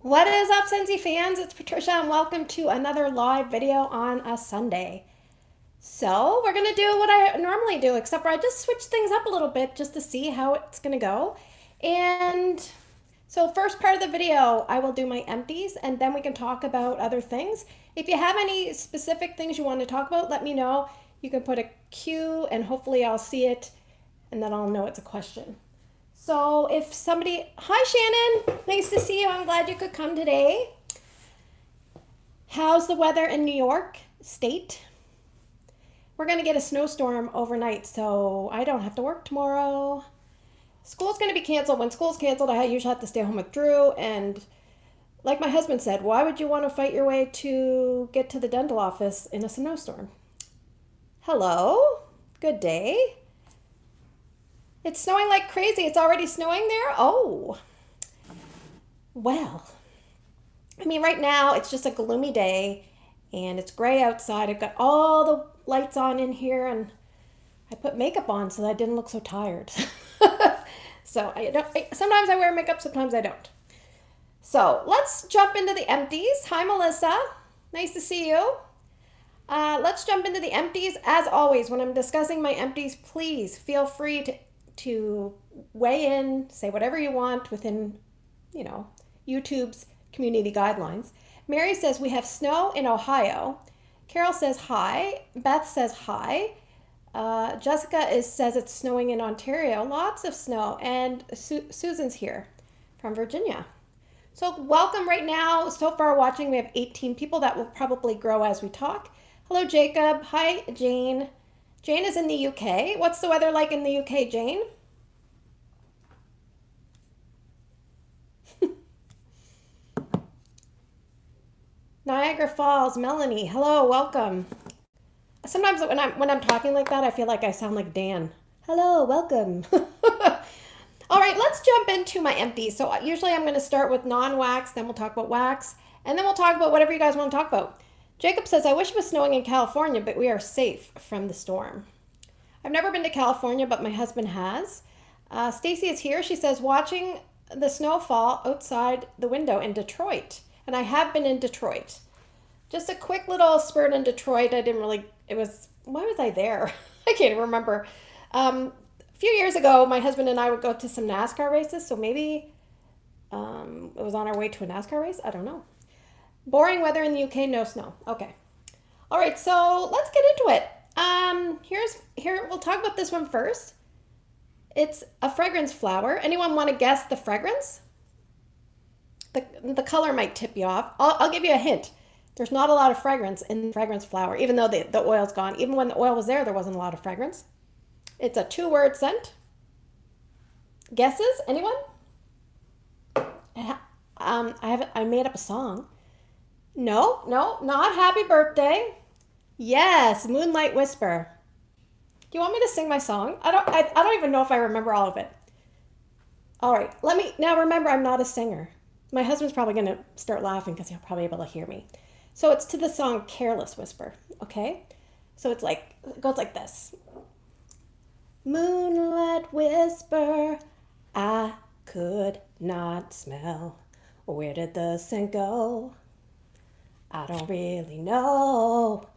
What is up, Scentsy fans? It's Patricia, and welcome to another live video on a Sunday. So, we're going to do what I normally do, except for I just switched things up a little bit just to see how it's going to go. And so, first part of the video, I will do my empties, and then we can talk about other things. If you have any specific things you want to talk about, let me know. You can put a Q, and hopefully I'll see it, and then I'll know it's a question. So if somebody, hi Shannon, nice to see you. I'm glad you could come today. How's the weather in New York State? We're going to get a snowstorm overnight, so I don't have to work tomorrow. School's going to be canceled. When school's canceled, I usually have to stay home with Drew. And like my husband said, why would you want to fight your way to get to the dental office in a snowstorm? Hello, good day. It's snowing like crazy. It's already snowing there? Oh, well, I mean, right now it's just a gloomy day and it's gray outside. I've got all the lights on in here and I put makeup on so that I didn't look so tired. So sometimes I wear makeup, sometimes I don't. So let's jump into the empties. Hi, Melissa. Nice to see you. Let's jump into the empties. As always, when I'm discussing my empties, please feel free to weigh in, say whatever you want within, YouTube's community guidelines. Mary says we have snow in Ohio. Carol says hi. Beth says hi. Jessica says it's snowing in Ontario. Lots of snow. And Susan's here from Virginia. So welcome right now. So far watching, we have 18 people. That will probably grow as we talk. Hello, Jacob. Hi, Jane. Jane is in the UK. What's the weather like in the UK, Jane? Niagara Falls, Melanie. Hello, welcome. Sometimes when I'm talking like that, I feel like I sound like Dan. Hello, welcome. All right, let's jump into my empties. So usually I'm going to start with non-wax, then we'll talk about wax, and then we'll talk about whatever you guys want to talk about. Jacob says, I wish it was snowing in California, but we are safe from the storm. I've never been to California, but my husband has. Stacy is here. She says, watching the snowfall outside the window in Detroit. And I have been in Detroit. Just a quick little spurt in Detroit. Why was I there? I can't even remember. A few years ago, my husband and I would go to some NASCAR races, so maybe it was on our way to a NASCAR race. I don't know. Boring weather in the UK, no snow. Okay. All right, so let's get into it. We'll talk about this one first. It's a fragrance flower. Anyone want to guess the fragrance? The color might tip you off. I'll give you a hint. There's not a lot of fragrance in the fragrance flower, even though the oil's gone. Even when the oil was there wasn't a lot of fragrance. It's a 2-word scent. Guesses? Anyone? I made up a song. No, not Happy Birthday. Yes, Moonlight Whisper. Do you want me to sing my song? I don't even know if I remember all of it. All right, now remember, I'm not a singer. My husband's probably going to start laughing because he'll probably be able to hear me. So it's to the song Careless Whisper, okay? So it goes like this. Moonlight whisper, I could not smell. Where did the scent go? I don't really know.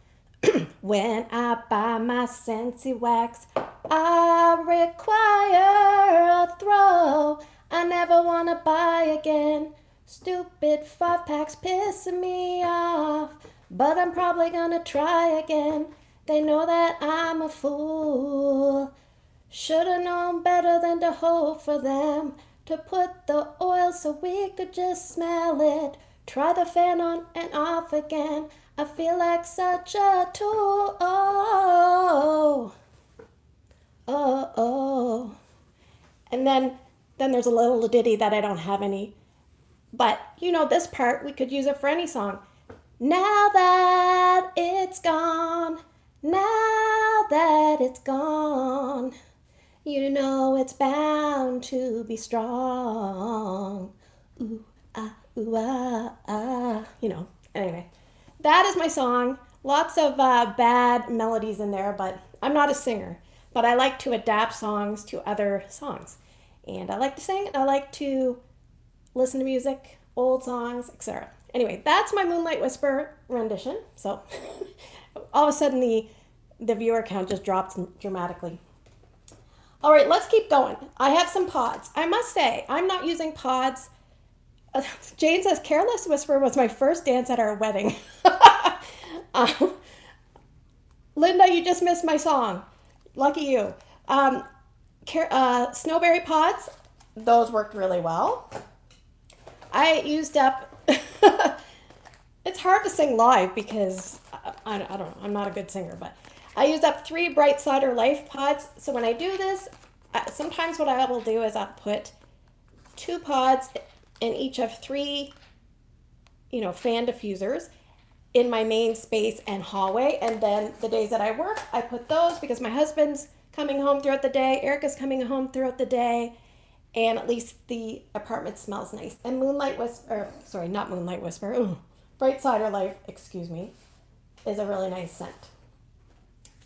When I buy my Scentsy wax, I require a throw. I never want to buy again. Stupid 5-packs pissing me off. But I'm probably gonna try again. They know that I'm a fool. Should've known better than to hope for them to put the oil so we could just smell it. Try the fan on and off again. I feel like such a tool. Oh, oh, oh. And then there's a little ditty that I don't have any. But this part, we could use it for any song. Now that it's gone, now that it's gone, it's bound to be strong. Ooh, ah, ooh, ah, ah. Anyway. That is my song. Lots of bad melodies in there, but I'm not a singer. But I like to adapt songs to other songs. And I like to sing, I like to listen to music, old songs, etc. Anyway, that's my Moonlight Whisper rendition. So all of a sudden the viewer count just dropped dramatically. All right, let's keep going. I have some pods. I must say, I'm not using pods. Jane says, Careless Whisper was my first dance at our wedding. Linda, you just missed my song. Lucky you. Snowberry pods, those worked really well. I used up, it's hard to sing live because I don't know, I'm not a good singer, but I used up 3 Bright Cider Life pods. So when I do this, sometimes what I will do is I'll put 2 pods in each of 3, fan diffusers in my main space and hallway. And then the days that I work, I put those because my husband's coming home throughout the day, Erica's coming home throughout the day, and at least the apartment smells nice. And Bright Cider Life, is a really nice scent.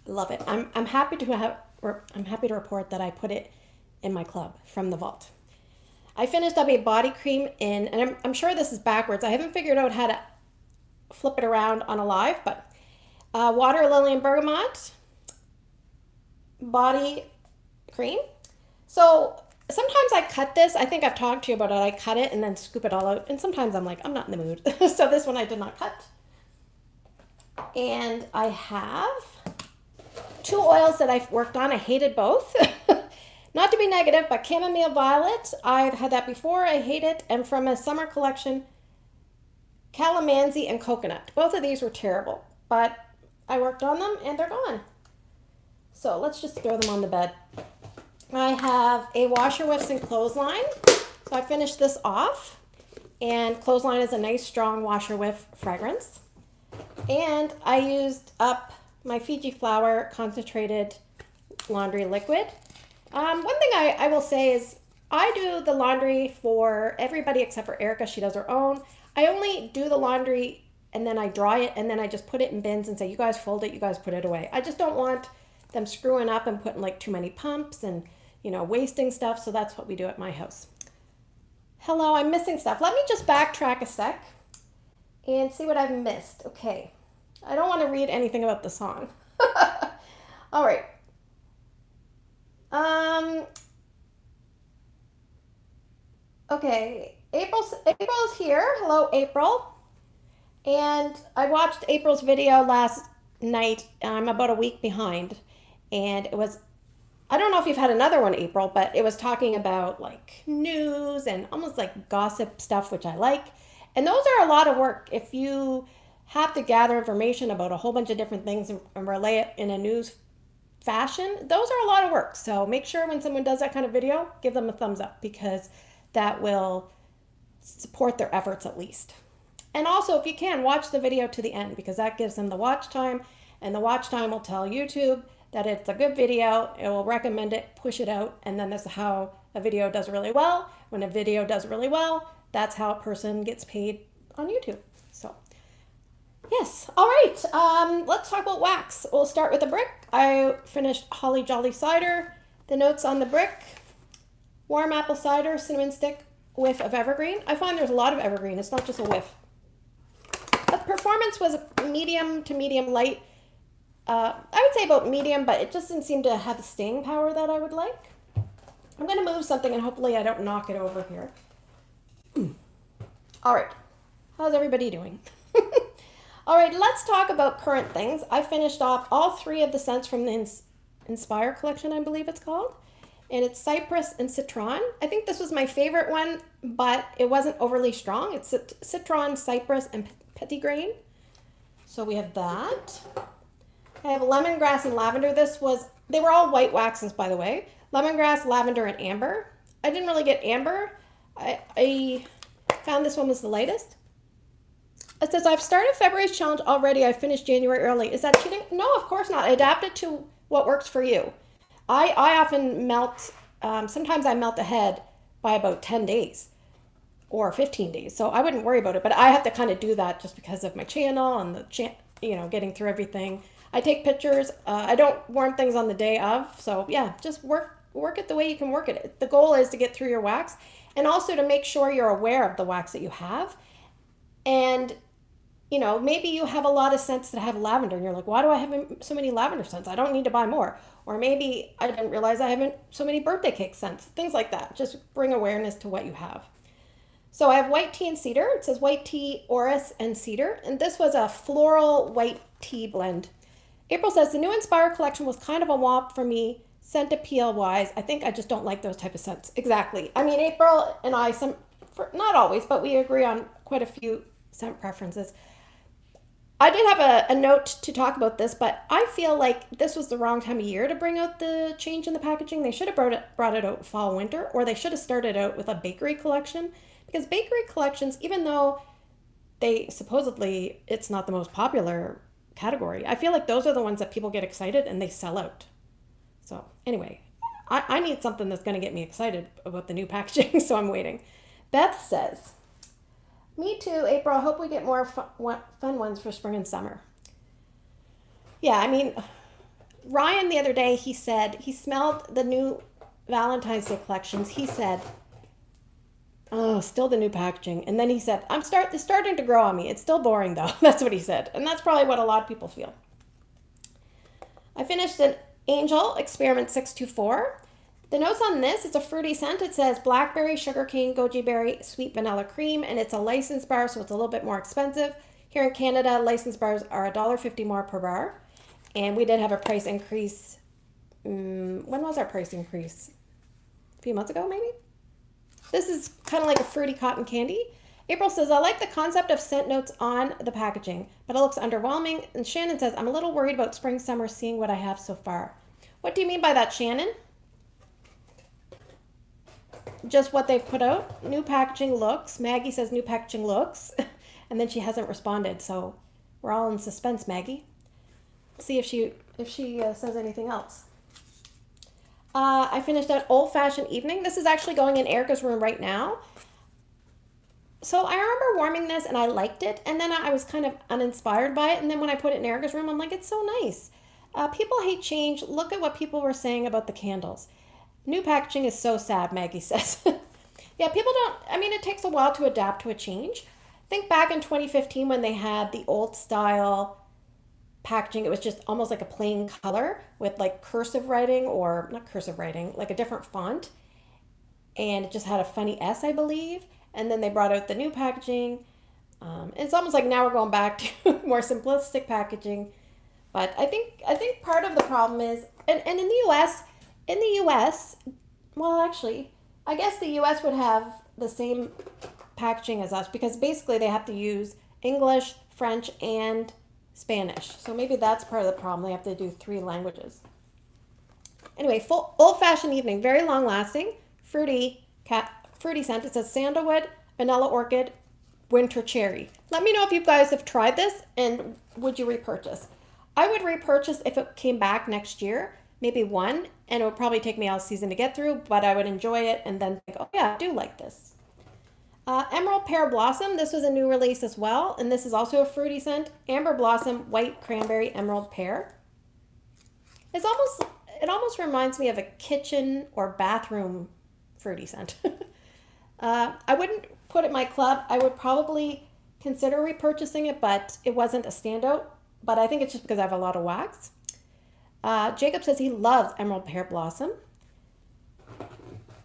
Love it. I'm happy to report that I put it in my club from the vault. I finished up a body cream and I'm sure this is backwards. I haven't figured out how to flip it around on a live, but water lily and bergamot body cream. So sometimes I cut this. I think I've talked to you about it. I cut it and then scoop it all out. And sometimes I'm like, I'm not in the mood. So this one I did not cut. And I have 2 oils that I've worked on. I hated both. Not to be negative, but chamomile violet. I've had that before. I hate it. And from a summer collection, calamansi and coconut. Both of these were terrible, but I worked on them and they're gone. So let's just throw them on the bed. I have a washer whiffs and clothesline. So I finished this off. And clothesline is a nice strong washer whiff fragrance. And I used up my Fiji flower concentrated laundry liquid. One thing I will say is I do the laundry for everybody except for Erica. She does her own. I only do the laundry and then I dry it and then I just put it in bins and say, you guys fold it, you guys put it away. I just don't want them screwing up and putting like too many pumps and, wasting stuff. So that's what we do at my house. Hello, I'm missing stuff. Let me just backtrack a sec and see what I've missed. Okay. I don't want to read anything about the song. All right. Okay. April's here. Hello, April. And I watched April's video last night. I'm about a week behind. And it was, I don't know if you've had another one, April, but it was talking about like news and almost like gossip stuff, which I like. And those are a lot of work. If you have to gather information about a whole bunch of different things and relay it in a news fashion, those are a lot of work. So make sure when someone does that kind of video, give them a thumbs up because that will support their efforts at least. And also, if you can, watch the video to the end because that gives them the watch time, and the watch time will tell YouTube that it's a good video. It will recommend it, push it out, and then that's how a video does really well. When a video does really well, that's how a person gets paid on YouTube. So, yes. All right. Let's talk about wax. We'll start with the brick. I finished Holly Jolly Cider. The notes on the brick: warm apple cider, cinnamon stick, whiff of evergreen. I find there's a lot of evergreen. It's not just a whiff. The performance was medium to medium light. I would say about medium, but it just didn't seem to have the staying power that I would like. I'm going to move something and hopefully I don't knock it over here. All right. How's everybody doing? All right, let's talk about current things. I finished off all 3 of the scents from the Inspire collection, I believe it's called. And it's Cypress and Citron. I think this was my favorite one, but it wasn't overly strong. It's Citron, Cypress, and Petitgrain. So we have that. I have lemongrass and lavender. They were all white waxes, by the way. Lemongrass, lavender, and amber. I didn't really get amber. I found this one was the lightest. It says, I've started February's challenge already. I finished January early. Is that cheating? No, of course not. Adapt it to what works for you. I often melt, sometimes I melt ahead by about 10 days or 15 days. So I wouldn't worry about it, but I have to kind of do that just because of my channel and getting through everything. I take pictures. I don't warm things on the day of. So yeah, just work it the way you can work it. The goal is to get through your wax. And also to make sure you're aware of the wax that you have. And maybe you have a lot of scents that have lavender and you're like, why do I have so many lavender scents? I don't need to buy more. Or maybe I didn't realize I haven't so many birthday cake scents, things like that. Just bring awareness to what you have. So I have white tea and cedar. It says white tea, orris, and cedar. And this was a floral white tea blend. April says the new Inspire collection was kind of a womp for me, scent appeal wise. I think I just don't like those type of scents. Exactly. I mean, April and I, not always, but we agree on quite a few scent preferences. I did have a note to talk about this, but I feel like this was the wrong time of year to bring out the change in the packaging. They should have brought it out fall, winter, or they should have started out with a bakery collection. Because bakery collections, even though they supposedly, it's not the most popular category, I feel like those are the ones that people get excited and they sell out. So anyway, I need something that's going to get me excited about the new packaging, so I'm waiting. Beth says, me too, April. I hope we get more fun ones for spring and summer. Yeah, I mean, Ryan the other day, he said he smelled the new Valentine's Day collections. He said, oh, still the new packaging. And then he said, it's starting to grow on me. It's still boring though. That's what he said. And that's probably what a lot of people feel. I finished an Angel Experiment 624. The notes on this, it's a fruity scent. It says blackberry, sugarcane, goji berry, sweet vanilla cream, and it's a licensed bar, so it's a little bit more expensive. Here in Canada, licensed bars are $1.50 more per bar. And we did have a price increase. When was our price increase? A few months ago, maybe? This is kind of like a fruity cotton candy. April says, I like the concept of scent notes on the packaging, but it looks underwhelming. And Shannon says, I'm a little worried about spring, summer, seeing what I have so far. What do you mean by that, Shannon? Just what they've put out. New packaging looks. Maggie says new packaging looks. And then she hasn't responded. So we're all in suspense, Maggie. See if she says anything else. I finished an old-fashioned evening. This is actually going in Erica's room right now. So I remember warming this and I liked it. And then I was kind of uninspired by it. And then when I put it in Erica's room, I'm like, it's so nice. People hate change. Look at what people were saying about the candles. New packaging is so sad, Maggie says. Yeah, it takes a while to adapt to a change. Think back in 2015 when they had the old style packaging. It was just almost like a plain color with like cursive writing, or not cursive writing, like a different font. And it just had a funny S, I believe. And then they brought out the new packaging. It's almost like now we're going back to more simplistic packaging. But I think part of the problem is, and in the US, well, actually, I guess the US would have the same packaging as us because basically they have to use English, French, and Spanish. So maybe that's part of the problem. They have to do 3 languages. Anyway, full old-fashioned evening, very long-lasting, fruity scent. It says sandalwood, vanilla orchid, winter cherry. Let me know if you guys have tried this and would you repurchase. I would repurchase if it came back next year, maybe one, and it would probably take me all season to get through, but I would enjoy it and then think, oh yeah, I do like this. Emerald Pear Blossom, this was a new release as well, and this is also a fruity scent. Amber Blossom, White Cranberry, Emerald Pear. It almost reminds me of a kitchen or bathroom fruity scent. I wouldn't put it in my club. I would probably consider repurchasing it, but it wasn't a standout. But I think it's just because I have a lot of wax. Jacob says he loves Emerald Pear Blossom.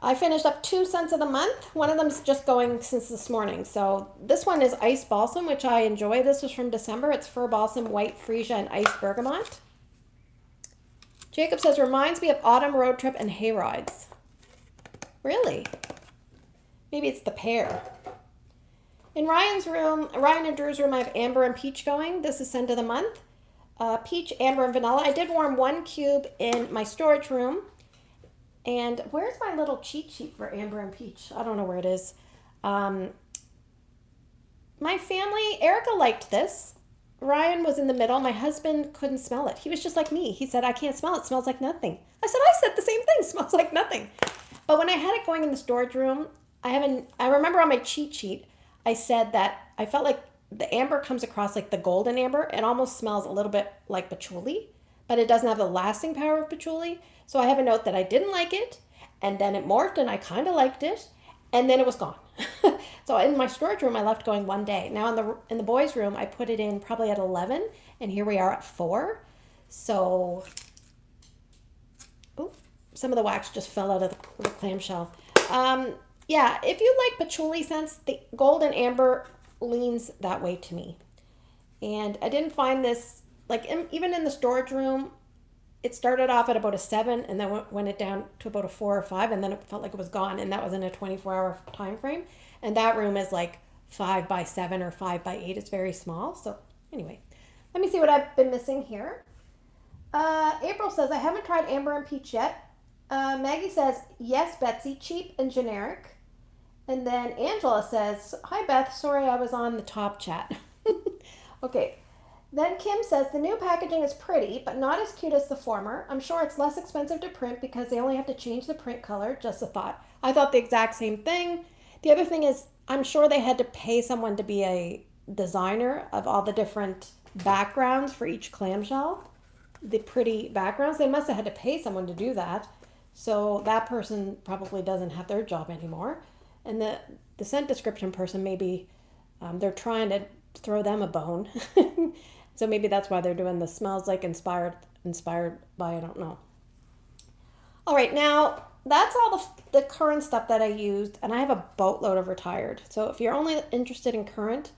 I finished up 2 scents of the month. One of them's just going since this morning. So this one is Ice Balsam, which I enjoy. This was from December. It's Fir Balsam, White Freesia, and Ice Bergamot. Jacob says, reminds me of autumn road trip and hay rides. Really? Maybe it's the pear. In Ryan and Drew's room, I have Amber and Peach going. This is scent of the month. Peach, Amber, and Vanilla. I did warm 1 cube in my storage room. And where's my little cheat sheet for Amber and Peach? I don't know where it is. My family, Erica liked this. Ryan was in the middle. My husband couldn't smell it. He was just like me. He said, I can't smell it. It smells like nothing. I said the same thing. It smells like nothing. But when I had it going in the storage room, I remember on my cheat sheet, I said that I felt like the amber comes across like the golden amber. It almost smells a little bit like patchouli, but it doesn't have the lasting power of patchouli. So I have a note that I didn't like it, and then it morphed and I kind of liked it. and then it was gone. So in my storage room, I left going 1 day. Now in the boys' room, I put it in probably at 11, and here we are at 4. So, ooh, some of the wax just fell out of the clamshell. Yeah, if you like patchouli scents, the gold and amber leans that way to me. And I didn't find this, like, even in the storage room, it started off at about a 7 and then went it down to about a 4 or 5, and then it felt like it was gone, and that was in a 24-hour time frame. And that room is like 5 by 7 or 5 by 8. It's very small. So anyway, let me see what I've been missing here. April says, I haven't tried Amber and Peach yet. Maggie says, yes, Betsy, cheap and generic. And then Angela says, hi, Beth. Sorry I was on the top chat. Okay. Then Kim says, the new packaging is pretty, but not as cute as the former. I'm sure it's less expensive to print because they only have to change the print color. Just a thought. I thought the exact same thing. The other thing is, I'm sure they had to pay someone to be a designer of all the different backgrounds for each clamshell. The pretty backgrounds. They must have had to pay someone to do that. So that person probably doesn't have their job anymore. And the scent description person, maybe they're trying to throw them a bone. So maybe that's why they're doing the smells like inspired by, I don't know. All right, now that's all the current stuff that I used, and I have a boatload of retired. So if you're only interested in current,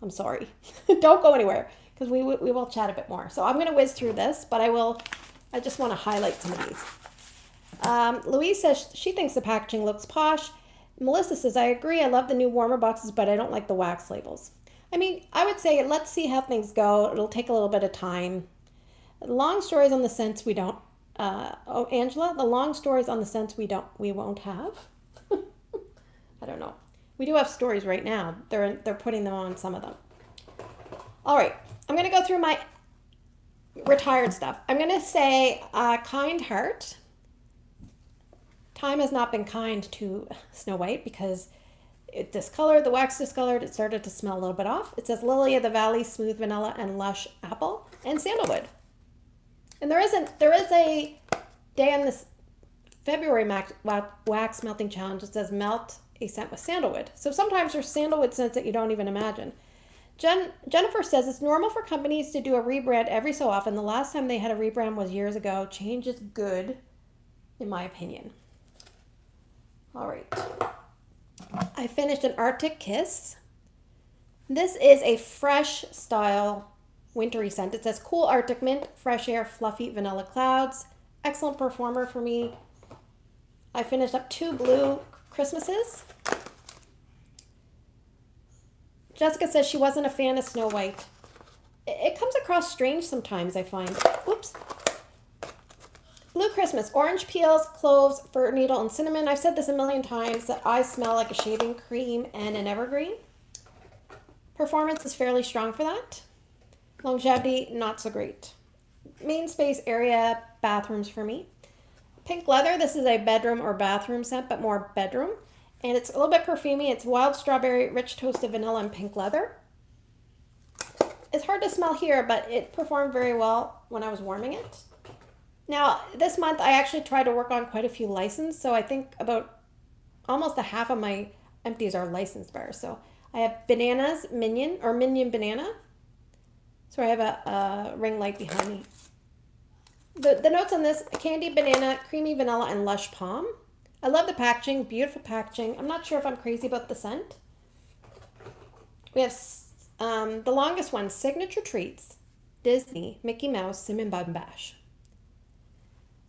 I'm sorry. Don't go anywhere because we will chat a bit more. So I'm going to whiz through this, but I just want to highlight some of these. Louise says she thinks the packaging looks posh. Melissa says, I agree. I love the new warmer boxes, but I don't like the wax labels. I mean, I would say let's see how things go. It'll take a little bit of time. Long stories on the scents we don't. Angela, the long stories on the scents we won't have. I don't know. We do have stories right now. They're putting them on, some of them. All right, I'm gonna go through my retired stuff. I'm gonna say Kind Heart. Time has not been kind to Snow White because it discolored, the wax discolored, it started to smell a little bit off. It says Lily of the Valley, Smooth Vanilla, and Lush Apple, and Sandalwood. And there is a day on this February wax melting challenge that says melt a scent with sandalwood. So sometimes there's sandalwood scents that you don't even imagine. Jennifer says it's normal for companies to do a rebrand every so often. The last time they had a rebrand was years ago. Change is good, in my opinion. All right. I finished an Arctic Kiss. This is a fresh style wintry scent. It says cool Arctic mint, fresh air, fluffy vanilla clouds. Excellent performer for me. I finished up 2 blue Christmases. Jessica says she wasn't a fan of Snow White. It comes across strange sometimes, I find. Whoops. Blue Christmas, orange peels, cloves, fir needle, and cinnamon. I've said this a million times that I smell like a shaving cream and an evergreen. Performance is fairly strong for that. Longevity, not so great. Main space area, bathrooms for me. Pink leather, this is a bedroom or bathroom scent, but more bedroom. And it's a little bit perfumey. It's wild strawberry, rich toasted vanilla, and pink leather. It's hard to smell here, but it performed very well when I was warming it. Now, this month I actually tried to work on quite a few licensed, so I think about almost a half of my empties are licensed bars. So I have Bananas Minion, or Minion Banana. So I have a ring light behind me. The notes on this, candy banana, creamy vanilla, and lush palm. I love the packaging, beautiful packaging. I'm not sure if I'm crazy about the scent. We have the longest one, Signature Treats, Disney, Mickey Mouse, Cinnamon Bun Bash.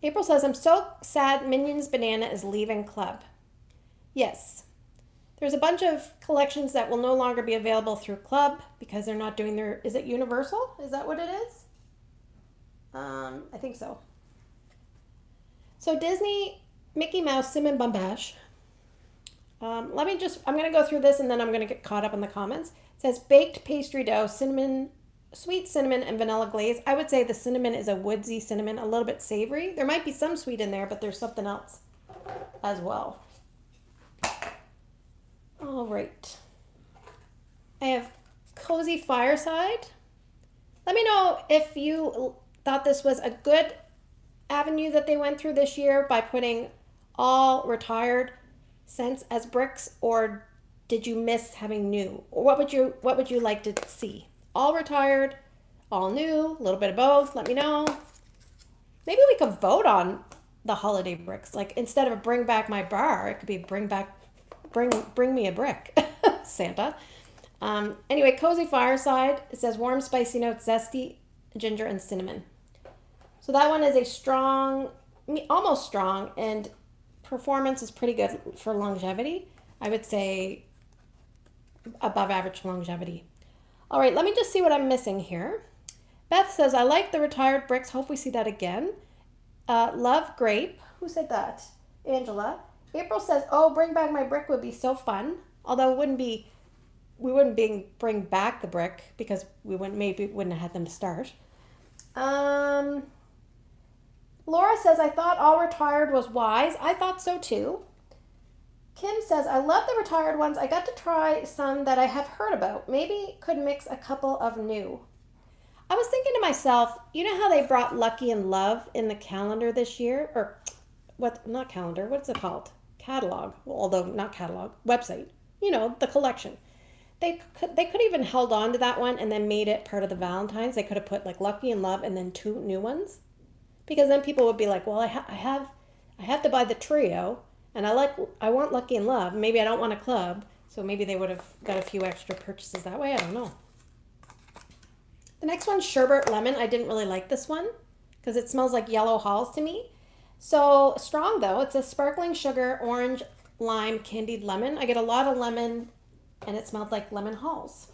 April says, I'm so sad Minions Banana is leaving club. Yes. There's a bunch of collections that will no longer be available through club because they're not doing their, is it Universal? Is that what it is? I think so. So Disney, Mickey Mouse, Cinnamon Bun Bash. I'm going to go through this and then I'm going to get caught up in the comments. It says baked pastry dough, cinnamon, sweet cinnamon, and vanilla glaze. I would say the cinnamon is a woodsy cinnamon, a little bit savory. There might be some sweet in there, but there's something else as well. All right. I have Cozy Fireside. Let me know if you thought this was a good avenue that they went through this year by putting all retired scents as bricks, or did you miss having new? Or what would you like to see? All retired, all new, a little bit of both. Let me know. Maybe we could vote on the holiday bricks. Like instead of bring back my bar, it could be bring me a brick, Santa. Anyway, cozy fireside. It says warm, spicy notes, zesty, ginger, and cinnamon. So that one is a strong, almost strong, and performance is pretty good for longevity. I would say above average longevity. All right, let me just see what I'm missing here. Beth says, I like the retired bricks. Hope we see that again. Love grape. Who said that? Angela. April says, oh, bring back my brick would be so fun. Although we wouldn't bring back the brick because we wouldn't have had them to start. Laura says, I thought all retired was wise. I thought so too. Kim says, I love the retired ones. I got to try some that I have heard about. Maybe could mix a couple of new. I was thinking to myself, you know how they brought Lucky and Love in the calendar this year? Or not calendar, what's it called? Catalog. Well, although not catalog, website. You know, the collection. They could even held on to that one and then made it part of the Valentine's. They could have put like Lucky and Love and then 2 new ones. Because then people would be like, well, I have to buy the trio, and I want Lucky and Love. Maybe I don't want a club, so maybe they would have got a few extra purchases that way. I don't know. The next one's Sherbet Lemon. I didn't really like this one because it smells like yellow halls to me. So strong though. It's a sparkling sugar, orange, lime, candied lemon. I get a lot of lemon, and it smelled like lemon halls.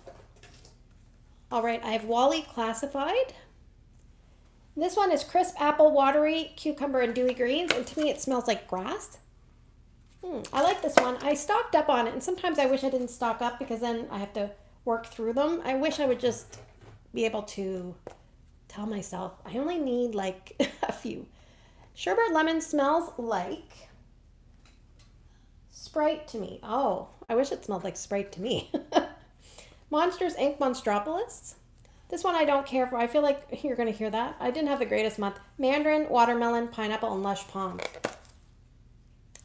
All right, I have Wally Classified. This one is crisp apple, watery, cucumber, and dewy greens, and to me it smells like grass. I like this one. I stocked up on it, and sometimes I wish I didn't stock up because then I have to work through them. I wish I would just be able to tell myself I only need like a few. Sherbet Lemon smells like Sprite to me. Oh, I wish it smelled like Sprite to me. Monsters Inc. Monstropolis. This one I don't care for. I feel like you're going to hear that. I didn't have the greatest month. Mandarin, watermelon, pineapple, and lush palm.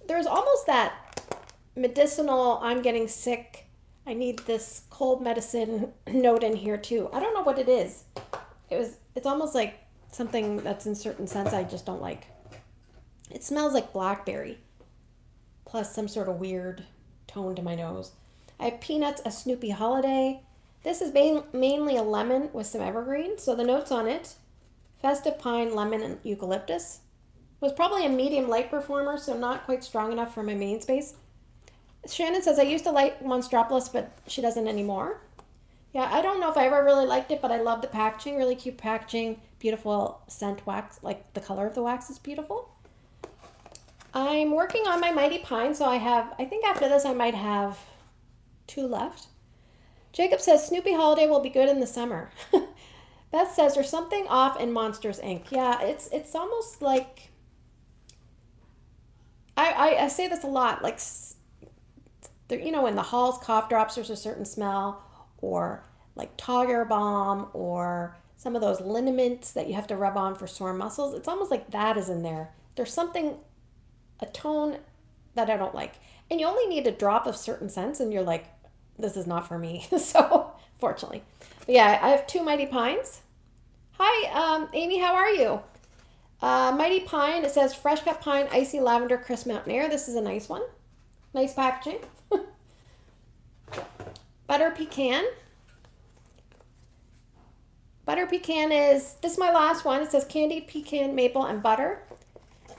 There's almost that medicinal, I'm getting sick, I need this cold medicine note in here too. I don't know what it is. It's almost like something that's in certain scents I just don't like. It smells like blackberry, plus some sort of weird tone to my nose. I have Peanuts, a Snoopy Holiday. This is mainly a lemon with some evergreen. So the notes on it, festive pine, lemon, and eucalyptus. It was probably a medium light performer, so not quite strong enough for my main space. Shannon says, I used to like Monstropolis, but she doesn't anymore. Yeah, I don't know if I ever really liked it, but I love the packaging. Really cute packaging. Beautiful scent wax. Like the color of the wax is beautiful. I'm working on my Mighty Pine, so I think after this I might have 2 left. Jacob says Snoopy Holiday will be good in the summer. Beth says there's something off in Monsters Inc. Yeah, it's almost like I say this a lot. Like in the Halls cough drops, there's a certain smell, or like Togger Balm, or some of those liniments that you have to rub on for sore muscles. It's almost like that is in there. There's something, a tone that I don't like, and you only need a drop of certain scents, and you're like, this is not for me. So fortunately, but yeah, I have 2 Mighty Pines. Hi, Amy, how are you? Mighty Pine, it says fresh cut pine, icy lavender, crisp mountain air. This is a nice one. Nice packaging. Butter pecan. Butter pecan this is my last one. It says candied pecan, maple, and butter.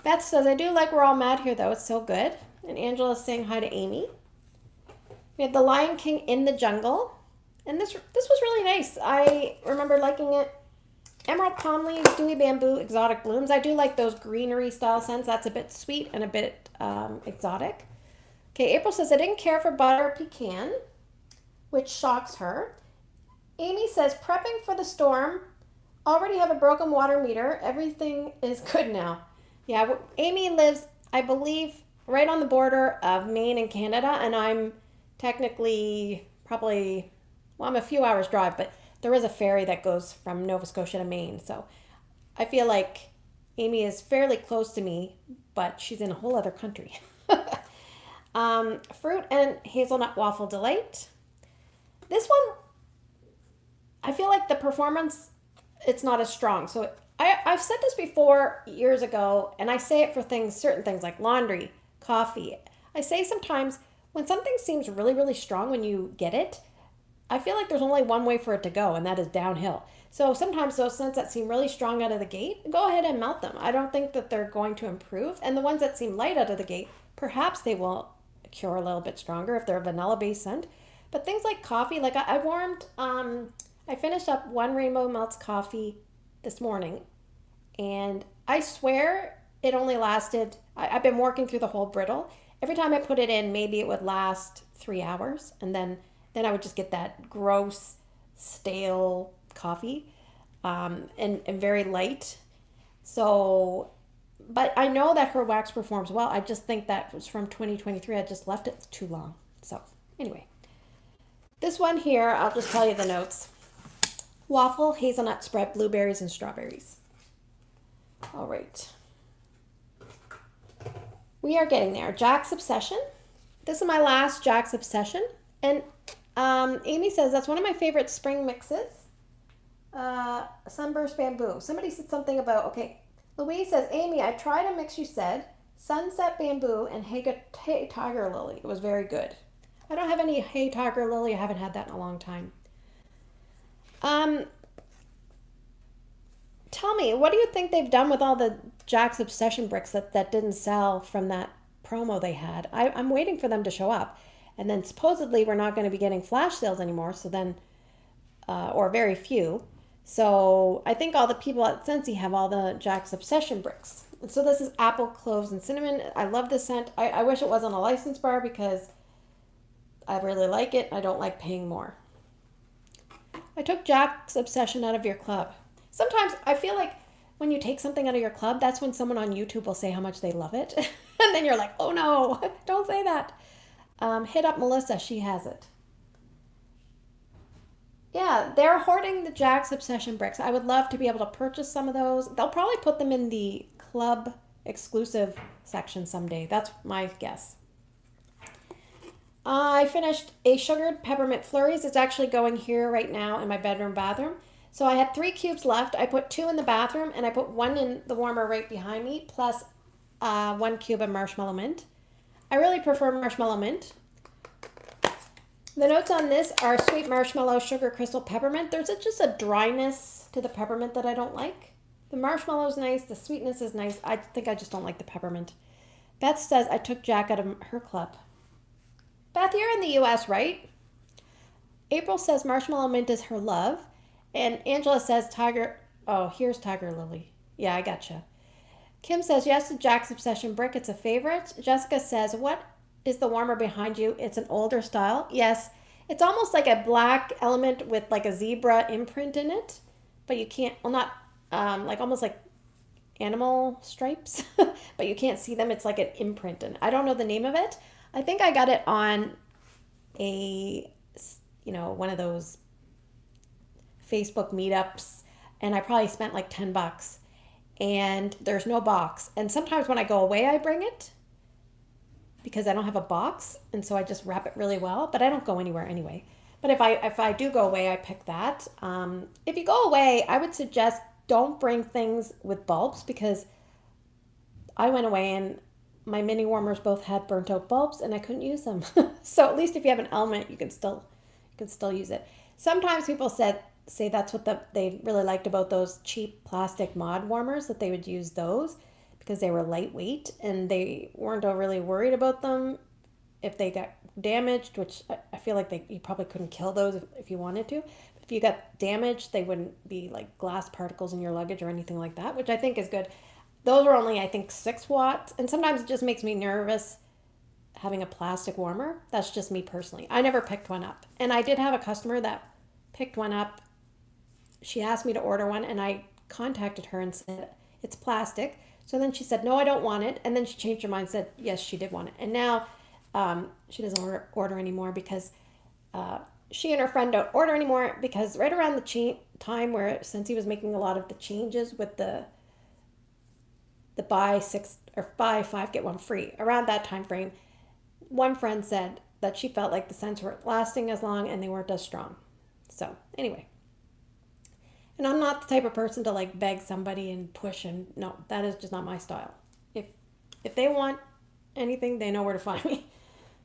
Beth says, I do like We're All Mad Here, though. It's so good. And Angela's saying hi to Amy. We have the Lion King in the Jungle. And this was really nice. I remember liking it. Emerald palm leaves, dewy bamboo, exotic blooms. I do like those greenery style scents. That's a bit sweet and a bit exotic. Okay, April says, I didn't care for butter pecan, which shocks her. Amy says, prepping for the storm. Already have a broken water meter. Everything is good now. Yeah, Amy lives, I believe, right on the border of Maine and Canada, and I'm technically I'm a few hours drive, but there is a ferry that goes from Nova Scotia to Maine. So I feel like Amy is fairly close to me, but she's in a whole other country. Fruit and hazelnut waffle delight. This one, I feel like the performance, it's not as strong. So I've said this before years ago, and I say it for things, certain things like laundry, coffee. I say sometimes when something seems really, really strong when you get it, I feel like there's only one way for it to go, and that is downhill. So sometimes those scents that seem really strong out of the gate, go ahead and melt them. I don't think that they're going to improve. And the ones that seem light out of the gate, perhaps they will cure a little bit stronger if they're a vanilla based scent. But things like coffee, like I finished up one Rainbow Melts coffee this morning, and I swear it only lasted, I've been working through the whole brittle. Every time I put it in, maybe it would last 3 hours, and then I would just get that gross, stale coffee, and very light. So, but I know that her wax performs well. I just think that was from 2023. I just left it too long. So, anyway, this one here, I'll just tell you the notes. Waffle, hazelnut spread, blueberries, and strawberries. All right. We are getting there. Jack's Obsession. This is my last Jack's Obsession. And Amy says, that's one of my favorite spring mixes. Sunburst Bamboo. Somebody said something about, okay. Louise says, Amy, I tried a mix you said. Sunset Bamboo and Hey Tiger Lily. It was very good. I don't have any Hey Tiger Lily. I haven't had that in a long time. Tell me, what do you think they've done with all the Jack's Obsession bricks that didn't sell from that promo they had? I'm waiting for them to show up. And then supposedly we're not going to be getting flash sales anymore, so then, or very few. So I think all the people at Scentsy have all the Jack's Obsession bricks. And so this is apple, cloves, and cinnamon. I love this scent. I wish it wasn't a license bar because I really like it. I don't like paying more. I took Jack's Obsession out of your club. Sometimes I feel like when you take something out of your club, that's when someone on YouTube will say how much they love it. And then you're like, oh no, don't say that. Hit up Melissa, she has it. Yeah, they're hoarding the Jack's Obsession bricks. I would love to be able to purchase some of those. They'll probably put them in the club exclusive section someday. That's my guess. I finished a sugared peppermint flurries. It's actually going here right now in my bathroom. So I had 3 cubes left. I put 2 in the bathroom and I put 1 in the warmer right behind me, plus 1 cube of marshmallow mint. I really prefer marshmallow mint. The notes on this are sweet marshmallow, sugar crystal, peppermint. There's just a dryness to the peppermint that I don't like. The marshmallow is nice. The sweetness is nice. I think I just don't like the peppermint. Beth says I took Jack out of her club. Beth, you're in the U.S., right? April says marshmallow mint is her love. And Angela says Tiger... Oh, here's Tiger Lily. Yeah, I gotcha. Kim says, yes, to Jack's Obsession brick. It's a favorite. Jessica says, what is the warmer behind you? It's an older style. Yes, it's almost like a black element with like a zebra imprint in it. But you can't... Well, not... like almost like animal stripes. But you can't see them. It's like an imprint. And I don't know the name of it. I think I got it on a... one of those Facebook meetups, and I probably spent like $10, and there's no box. And sometimes when I go away, I bring it because I don't have a box, and so I just wrap it really well, but I don't go anywhere anyway. But if I do go away, I pick that. If you go away, I would suggest don't bring things with bulbs, because I went away and my mini warmers both had burnt out bulbs and I couldn't use them. So at least if you have an element, you can still use it. Sometimes people say that's what they really liked about those cheap plastic mod warmers, that they would use those because they were lightweight and they weren't really worried about them if they got damaged, which I feel like you probably couldn't kill those if you wanted to. If you got damaged, they wouldn't be like glass particles in your luggage or anything like that, which I think is good. Those were only, I think, 6 watts, and sometimes it just makes me nervous having a plastic warmer. That's just me personally. I never picked one up. And I did have a customer that picked one up. She asked me to order one, and I contacted her and said, it's plastic. So then she said, no, I don't want it. And then she changed her mind and said, yes, she did want it. And now she doesn't order anymore because she and her friend don't order anymore, because right around the time where Scentsy was making a lot of the changes with the buy 6 or buy 5 get 1 free, around that time frame, one friend said that she felt like the scents weren't lasting as long and they weren't as strong. So anyway, and I'm not the type of person to like beg somebody and push, and no, that is just not my style. If they want anything, they know where to find me.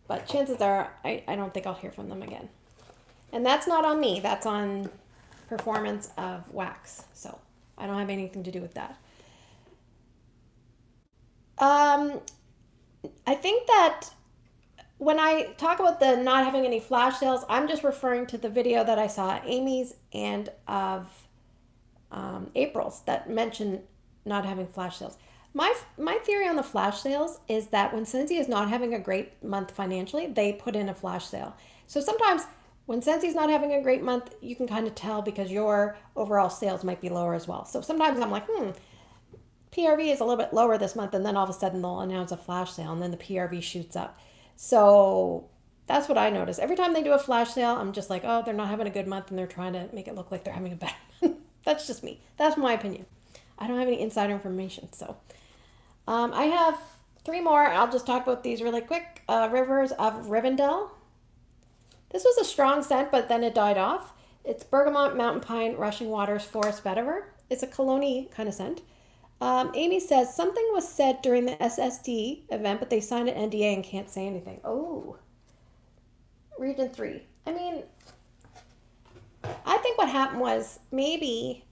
But chances are, I don't think I'll hear from them again. And that's not on me. That's on performance of wax. So I don't have anything to do with that. I think that when I talk about the not having any flash sales, I'm just referring to the video that I saw Amy's and of April's that mentioned not having flash sales. My theory on the flash sales is that when Scentsy is not having a great month financially, they put in a flash sale. So sometimes when Scentsy's not having a great month, you can kind of tell because your overall sales might be lower as well. So sometimes I'm like, PRV is a little bit lower this month, and then all of a sudden they'll announce a flash sale, and then the PRV shoots up. So that's what I notice. Every time they do a flash sale, I'm just like, oh, they're not having a good month, and they're trying to make it look like they're having a bad month. That's just me. That's my opinion. I don't have any insider information. So I have 3 more. I'll just talk about these really quick. Rivers of Rivendell. This was a strong scent, but then it died off. It's Bergamot, Mountain Pine, Rushing Waters, Forest Vetiver. It's a cologne kind of scent. Amy says, something was said during the SSD event, but they signed an NDA and can't say anything. Oh. Region 3. I mean, I think what happened was maybe,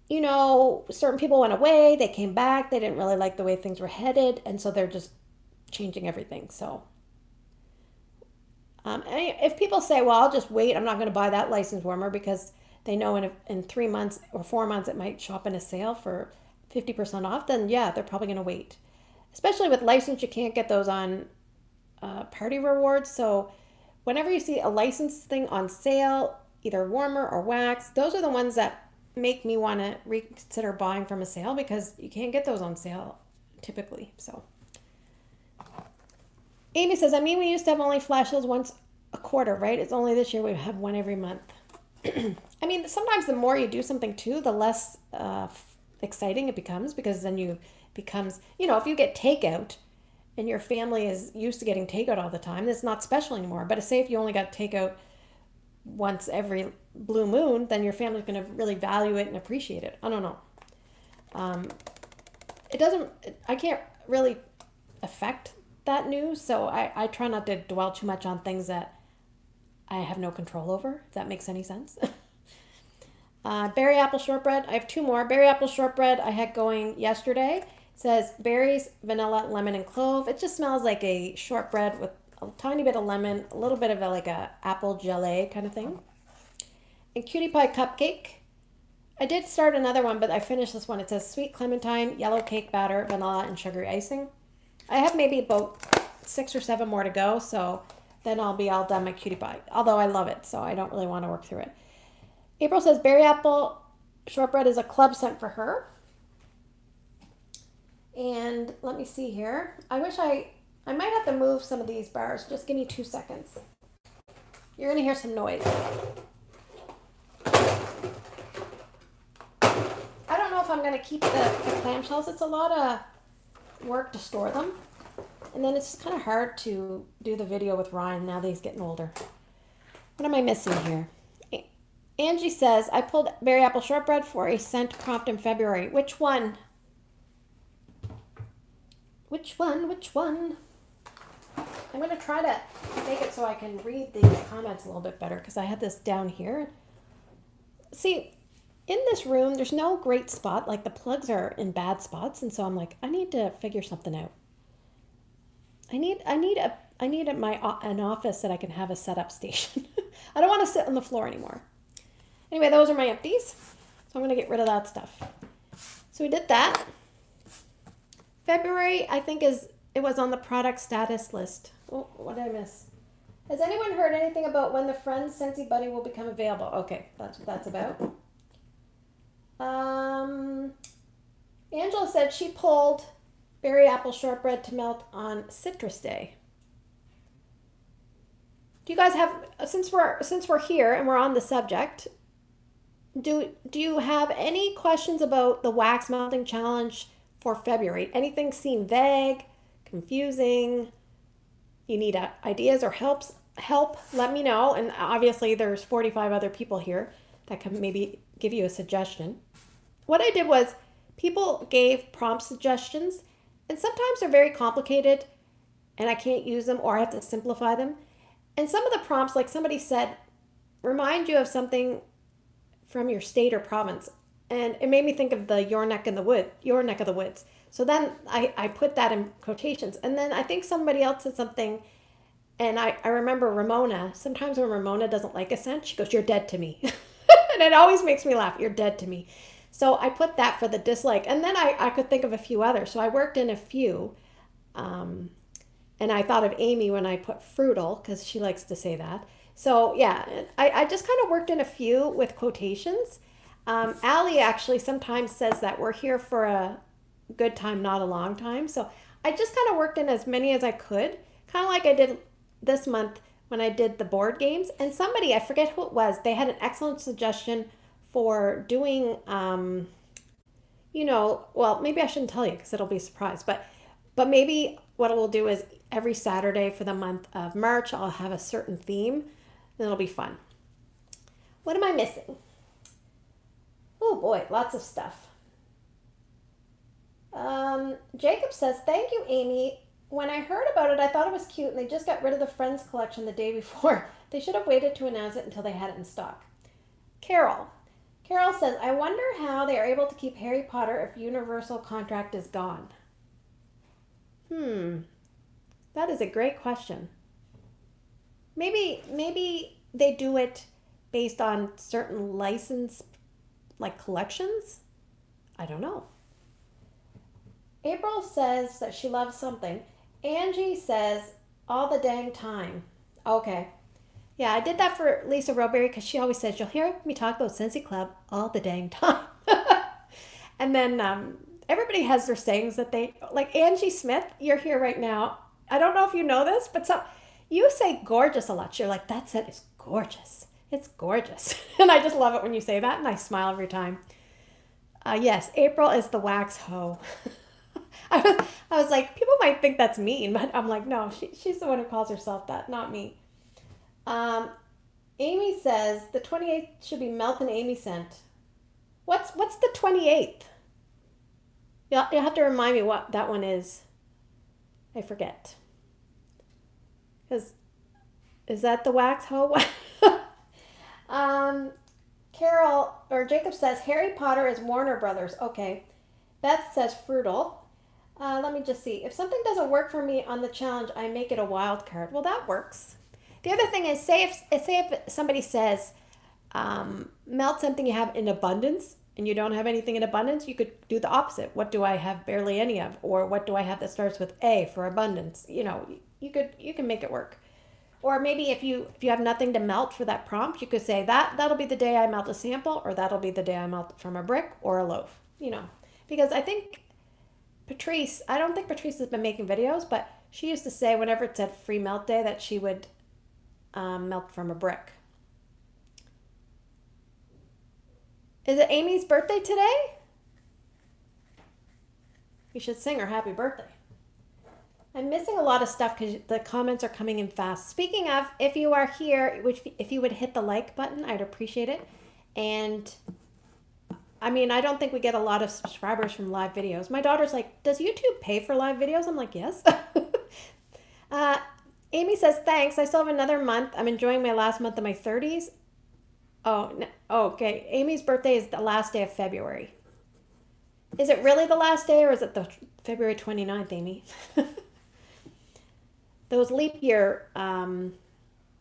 certain people went away, they came back, they didn't really like the way things were headed, and so they're just changing everything. So if people say, well, I'll just wait, I'm not going to buy that license warmer because they know in 3 months or 4 months it might show up in a sale for 50% off, then yeah, they're probably going to wait. Especially with license, you can't get those on party rewards. So whenever you see a license thing on sale, either warmer or wax, those are the ones that make me want to reconsider buying from a sale because you can't get those on sale typically. So Amy says, we used to have only flash sales once a quarter, right? It's only this year we have one every month. Sometimes the more you do something too, the less exciting it becomes because then if you get takeout and your family is used to getting takeout all the time, it's not special anymore. But say if you only got takeout once every blue moon, then your family's going to really value it and appreciate it. I don't know. I can't really affect that news, so I try not to dwell too much on things that I have no control over, if that makes any sense. Berry apple shortbread. I have 2 more. Berry apple shortbread I had going yesterday. It says berries, vanilla, lemon, and clove. It just smells like a shortbread with a tiny bit of lemon, a little bit of like a apple gelée kind of thing. And cutie pie cupcake. I did start another one, but I finished this one. It says sweet clementine, yellow cake batter, vanilla, and sugary icing. I have maybe about 6 or 7 more to go, so then I'll be all done my cutie pie. Although I love it, so I don't really want to work through it. April says berry apple shortbread is a club scent for her. And let me see here. I might have to move some of these bars. Just give me 2 seconds. You're going to hear some noise. I don't know if I'm going to keep the clamshells. It's a lot of work to store them. And then it's kind of hard to do the video with Ryan now that he's getting older. What am I missing here? Angie says, I pulled berry apple shortbread for a scent prompt in February. Which one? Which one? I'm going to try to make it so I can read these comments a little bit better because I had this down here. See, in this room, there's no great spot. Like the plugs are in bad spots. And so I'm like, I need to figure something out. I need an office that I can have a setup station. I don't want to sit on the floor anymore. Anyway, those are my empties. So I'm going to get rid of that stuff. So we did that. February, I think it was on the product status list. Oh, what did I miss? Has anyone heard anything about when the Friends Scentsy Buddy will become available? Okay, that's what that's about. Angela said she pulled berry apple shortbread to melt on Citrus Day. Do you guys have, since we're here and we're on the subject, do you have any questions about the wax melting challenge for February? Anything seem vague, confusing? you need ideas or help, let me know. And obviously there's 45 other people here that can maybe give you a suggestion. What I did was people gave prompt suggestions, and sometimes they're very complicated and I can't use them or I have to simplify them. And some of the prompts, like somebody said, remind you of something from your state or province. And it made me think of the your neck of the woods. So then I put that in quotations. And then I think somebody else said something, and I remember Ramona. Sometimes when Ramona doesn't like a scent, she goes, "You're dead to me." And it always makes me laugh. You're dead to me. So I put that for the dislike. And then I could think of a few others. So I worked in a few. And I thought of Amy when I put fruital, because she likes to say that. So yeah, I just kind of worked in a few with quotations. Allie actually sometimes says that we're here for a good time, not a long time. So I just kind of worked in as many as I could, kind of like I did this month when I did the board games. And somebody, I forget who it was, they had an excellent suggestion for doing, well, maybe I shouldn't tell you because it'll be a surprise, but maybe what we'll do is every Saturday for the month of March, I'll have a certain theme, and it'll be fun. What am I missing? Oh boy, lots of stuff. Jacob says, thank you, Amy. When I heard about it, I thought it was cute, and they just got rid of the Friends collection the day before. They should have waited to announce it until they had it in stock. Carol says, I wonder how they are able to keep Harry Potter if Universal contract is gone. That is a great question. Maybe they do it based on certain license, like collections? I don't know. April says that she loves something. Angie says, all the dang time. Okay. Yeah, I did that for Lisa Roberry because she always says, you'll hear me talk about Scentsy Club all the dang time. And then everybody has their sayings that they, like Angie Smith, you're here right now. I don't know if you know this, but you say gorgeous a lot. You're like, that scent is gorgeous. It's gorgeous. And I just love it when you say that, and I smile every time. Yes, April is the wax hoe. I was like, people might think that's mean, but I'm like, no, she's the one who calls herself that, not me. Amy says the 28th should be Melt and Amy scent. What's the 28th? You'll have to remind me what that one is. I forget. Is that the wax hoe? Carol or Jacob says Harry Potter is Warner Brothers. Okay. Beth says fruital. Let me just see. If something doesn't work for me on the challenge, I make it a wild card. Well, that works. The other thing is, say if somebody says, melt something you have in abundance and you don't have anything in abundance, you could do the opposite. What do I have barely any of? Or what do I have that starts with A for abundance? You can make it work. Or maybe if you have nothing to melt for that prompt, you could say that'll be the day I melt a sample, or that'll be the day I melt from a brick or a loaf. Because I don't think Patrice has been making videos, but she used to say whenever it said free melt day that she would melt from a brick. Is it Amy's birthday today? You should sing her happy birthday. I'm missing a lot of stuff because the comments are coming in fast. Speaking of, if you are here, if you would hit the like button, I'd appreciate it. And I mean, I don't think we get a lot of subscribers from live videos. My daughter's like, does YouTube pay for live videos? I'm like, yes. Amy says, thanks. I still have another month. I'm enjoying my last month of my 30s. Oh, okay. Amy's birthday is the last day of February. Is it really the last day, or is it the February 29th, Amy? Those leap year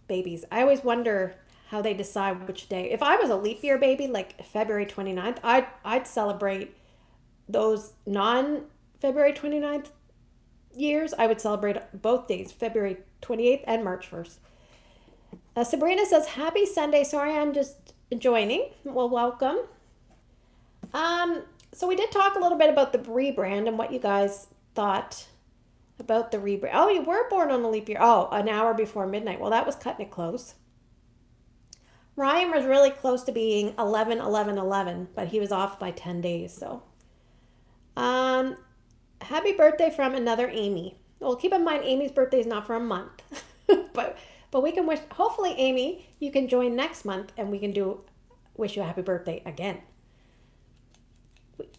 babies. I always wonder how they decide which day. If I was a leap year baby, like February 29th, I'd celebrate those non-February 29th years. I would celebrate both days, February 28th and March 1st. Sabrina says, happy Sunday. Sorry, I'm just joining. Well, welcome. So we did talk a little bit about the rebrand and what you guys thought about the rebrand. Oh, you were born on a leap year. Oh, an hour before midnight. Well, that was cutting it close. Ryan was really close to being 11/11/11, but he was off by 10 days. So, happy birthday from another Amy. Well, keep in mind Amy's birthday is not for a month, but we can wish. Hopefully, Amy, you can join next month, and we can do wish you a happy birthday again.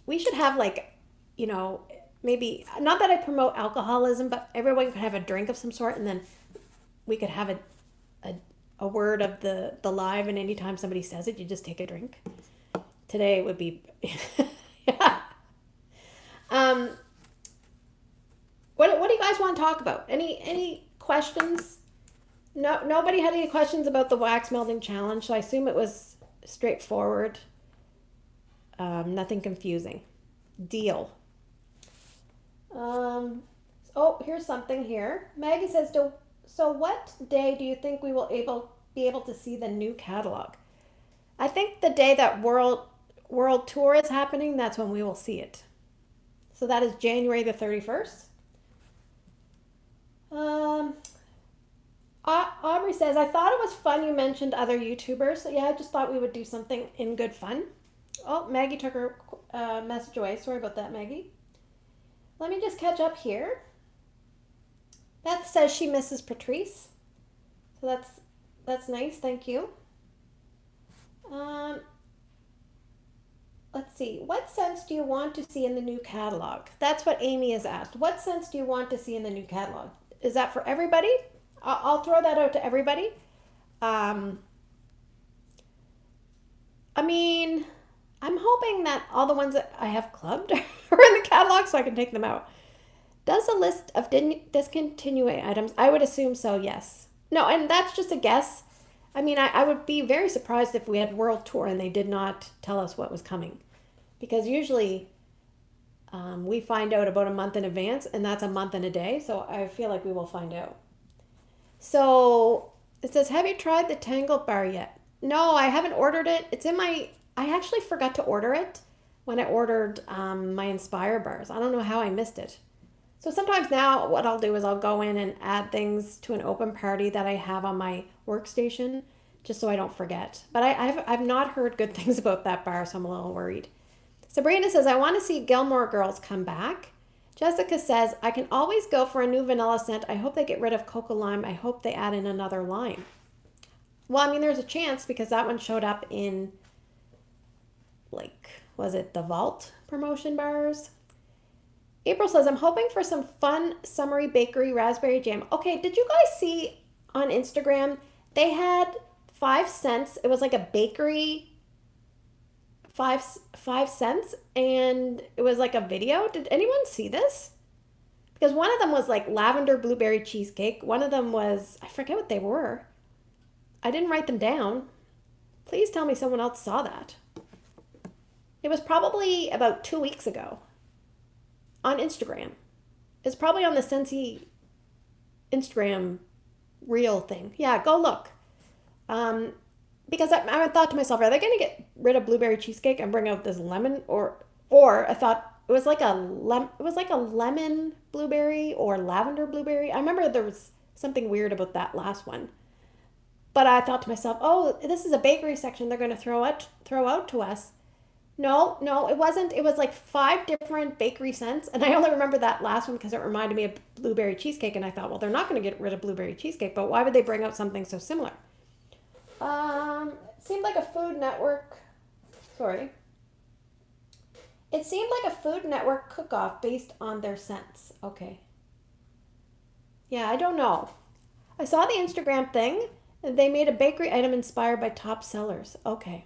We should have like, maybe not that I promote alcoholism, but everyone could have a drink of some sort, and then we could have a, a word of the live, and anytime somebody says it, you just take a drink. Today would be, yeah. Um, what do you guys want to talk about? Any questions? No, nobody had any questions about the wax melting challenge, so I assume it was straightforward. Nothing confusing. Deal. Oh, here's something here. Maggie says, so what day do you think we will be able to see the new catalog? I think the day that World Tour is happening, that's when we will see it. So that is January the 31st. Aubrey says, I thought it was fun you mentioned other YouTubers. So yeah, I just thought we would do something in good fun. Oh, Maggie took her message away. Sorry about that, Maggie. Let me just catch up here. Beth says she misses Patrice. So that's nice. Thank you. Let's see. What scents do you want to see in the new catalog? That's what Amy has asked. What scents do you want to see in the new catalog? Is that for everybody? I'll throw that out to everybody. I mean, I'm hoping that all the ones that I have clubbed are in the catalog so I can take them out. Does a list of discontinued items? I would assume so, yes. No, and that's just a guess. I mean, I would be very surprised if we had World Tour and they did not tell us what was coming. Because usually we find out about a month in advance, and that's a month and a day, so I feel like we will find out. So it says, have you tried the Tangled bar yet? No, I haven't ordered it. It's in my... I actually forgot to order it when I ordered my Inspire bars. I don't know how I missed it. So sometimes now what I'll do is I'll go in and add things to an open party that I have on my workstation just so I don't forget. But I've not heard good things about that bar, so I'm a little worried. Sabrina says, I want to see Gilmore Girls come back. Jessica says, I can always go for a new vanilla scent. I hope they get rid of Cocoa Lime. I hope they add in another lime. Well, I mean, there's a chance because that one showed up in, was it the Vault promotion bars? April says, I'm hoping for some fun summery bakery raspberry jam. Okay, did you guys see on Instagram, they had 5 cents. It was like a bakery, 5 cents, and it was like a video. Did anyone see this? Because one of them was like lavender blueberry cheesecake. One of them was, I forget what they were. I didn't write them down. Please tell me someone else saw that. It was probably about 2 weeks ago. On Instagram. It's probably on the Scentsy Instagram reel thing. Yeah, go look. Because I thought to myself, are they going to get rid of blueberry cheesecake and bring out this lemon? Or I thought it was like a lemon blueberry or lavender blueberry. I remember there was something weird about that last one. But I thought to myself, oh, this is a bakery section they're going to throw out to us. No, it wasn't. It was like 5 different bakery scents. And I only remember that last one because it reminded me of blueberry cheesecake. And I thought, well, they're not going to get rid of blueberry cheesecake, but why would they bring out something so similar? Seemed like a Food Network. Sorry. It seemed like a Food Network cook-off based on their scents. Okay. Yeah, I don't know. I saw the Instagram thing. They made a bakery item inspired by top sellers. Okay.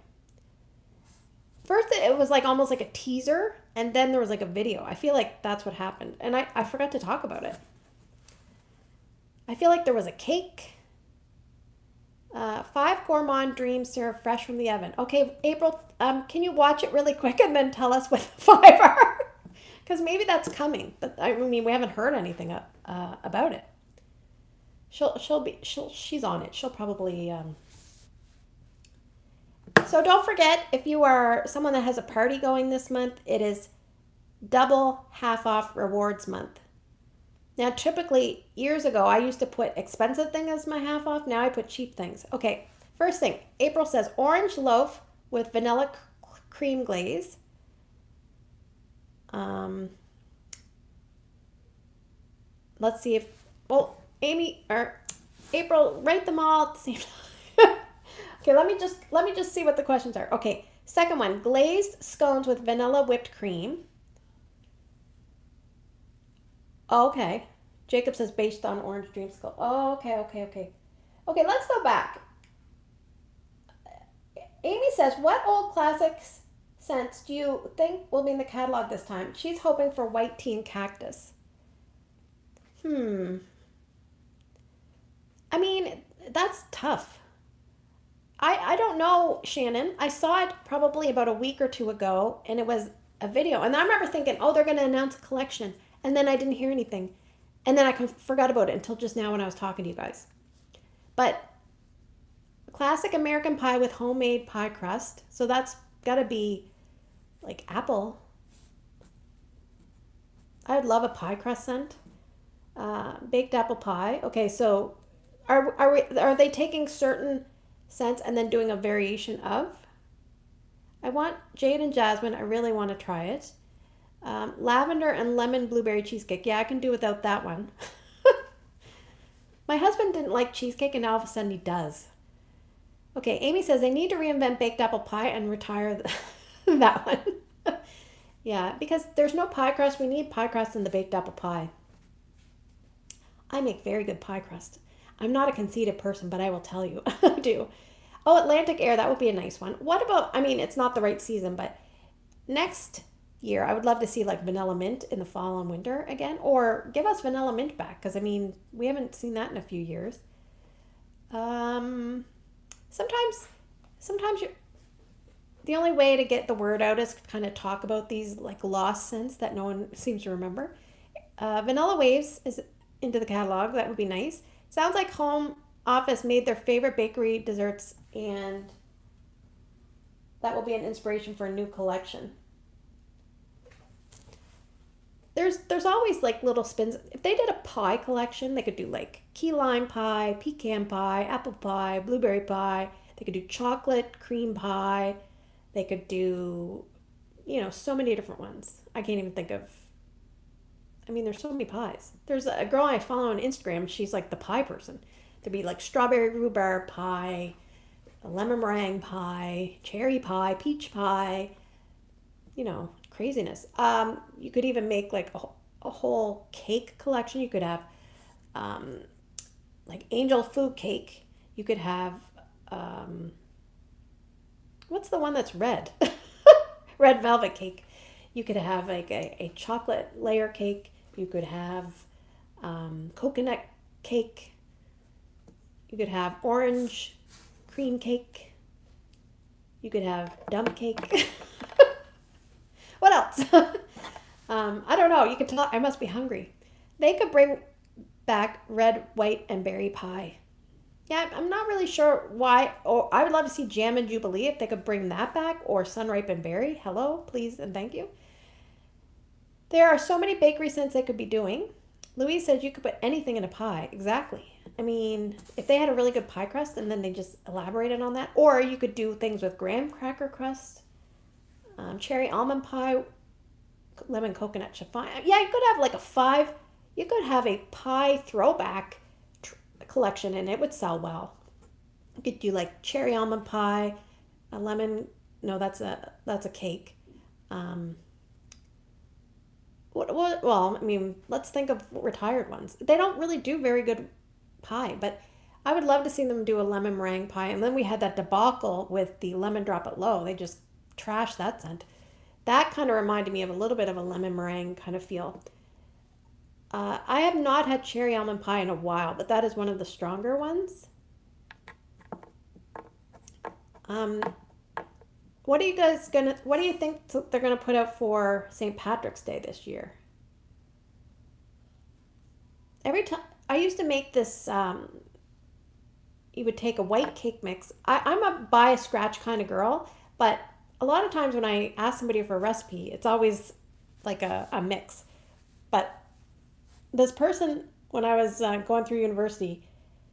First, it was like almost like a teaser, and then there was like a video. I feel like that's what happened. And I forgot to talk about it. I feel like there was a cake. 5 gourmand dreams served fresh from the oven. Okay, April, can you watch it really quick and then tell us what the 5 are? Because maybe that's coming. But I mean, we haven't heard anything about it. She's on it. She'll probably... So don't forget, if you are someone that has a party going this month, it is double half off rewards month. Now, typically, years ago, I used to put expensive things as my half off. Now I put cheap things. Okay, first thing, April says orange loaf with vanilla cream glaze. let's see if, well, Amy or April, write them all at the same time. Okay, let me just see what the questions are. Okay, second one, glazed scones with vanilla whipped cream. Oh, okay. Jacob says based on orange dreamsicle. Oh, okay, okay, okay. Okay, let's go back. Amy says, what old classics scents do you think will be in the catalog this time? She's hoping for white tea and cactus. Hmm. I mean, that's tough. I don't know, Shannon. I saw it probably about a week or two ago, and it was a video. And I remember thinking, oh, they're going to announce a collection. And then I didn't hear anything. And then I forgot about it until just now when I was talking to you guys. But classic American pie with homemade pie crust. So that's got to be like apple. I would love a pie crust scent. Baked apple pie. Okay, so are they taking certain scents and then doing a variation of? I want jade and jasmine. I really want to try it. Lavender and lemon blueberry cheesecake. Yeah, I can do without that one. My husband didn't like cheesecake, and now all of a sudden he does. Okay, Amy says they need to reinvent baked apple pie and retire that one. Yeah, because there's no pie crust. We need pie crust in the baked apple pie. I make very good pie crust. I'm not a conceited person, but I will tell you, I do. Oh, Atlantic Air, that would be a nice one. What about, I mean, it's not the right season, but next year, I would love to see like vanilla mint in the fall and winter again, or give us vanilla mint back, because I mean, we haven't seen that in a few years. Um, sometimes the only way to get the word out is to kind of talk about these like lost scents that no one seems to remember. Vanilla Waves is into the catalog. That would be nice. Sounds like Home Office made their favorite bakery desserts, and that will be an inspiration for a new collection. There's always like little spins. If they did a pie collection, they could do like key lime pie, pecan pie, apple pie, blueberry pie. They could do chocolate cream pie. They could do, so many different ones. I can't even think of. I mean, there's so many pies. There's a girl I follow on Instagram. She's like the pie person. There'd be like strawberry rhubarb pie, a lemon meringue pie, cherry pie, peach pie. Craziness. You could even make like a whole cake collection. You could have like angel food cake. You could have what's the one that's red? Red velvet cake. You could have like a chocolate layer cake. You could have coconut cake. You could have orange cream cake. You could have dump cake. What else? I don't know. You could tell I must be hungry. They could bring back red, white, and berry pie. Yeah, I'm not really sure why. Or I would love to see Jam and Jubilee if they could bring that back, or Sunripe and Berry. Hello, please, and thank you. There are so many bakery scents they could be doing. Louise says you could put anything in a pie. Exactly. I mean, if they had a really good pie crust and then they just elaborated on that, or you could do things with graham cracker crust, cherry almond pie, lemon coconut chiffon. Yeah, you could have like you could have a pie throwback collection and it would sell well. You could do like cherry almond pie, a lemon, no, that's a cake. Well, I mean, let's think of retired ones. They don't really do very good pie, but I would love to see them do a lemon meringue pie. And then we had that debacle with the lemon drop it low. They just trashed that scent. That kind of reminded me of a little bit of a lemon meringue kind of feel. I have not had cherry almond pie in a while, but that is one of the stronger ones. What are you guys what do you think they're gonna put out for St. Patrick's Day this year? Every time I used to make this, you would take a white cake mix. I'm a buy a scratch kind of girl, but a lot of times when I ask somebody for a recipe, it's always like a mix. But this person, when I was going through university,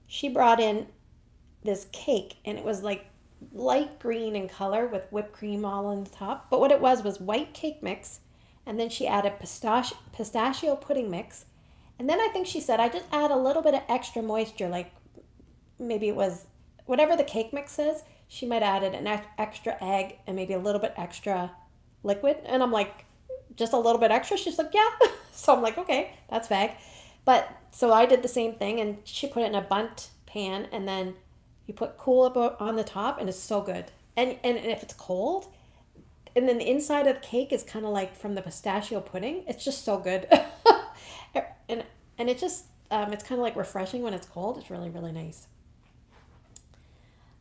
she brought in this cake, and it was like light green in color with whipped cream all on the top. But what it was white cake mix, and then she added pistachio pudding mix, And then I think she said I just add a little bit of extra moisture, like maybe it was whatever the cake mix is. She might have added an extra egg and maybe a little bit extra liquid. And I'm like, just a little bit extra? She's like, yeah. So I'm like, okay, that's vague. But so I did the same thing and she put it in a bundt pan and then you put cool up on the top and it's so good. And if it's cold, and then the inside of the cake is kind of like from the pistachio pudding. It's just so good. and and it just it's kind of like refreshing when it's cold. It's really really nice.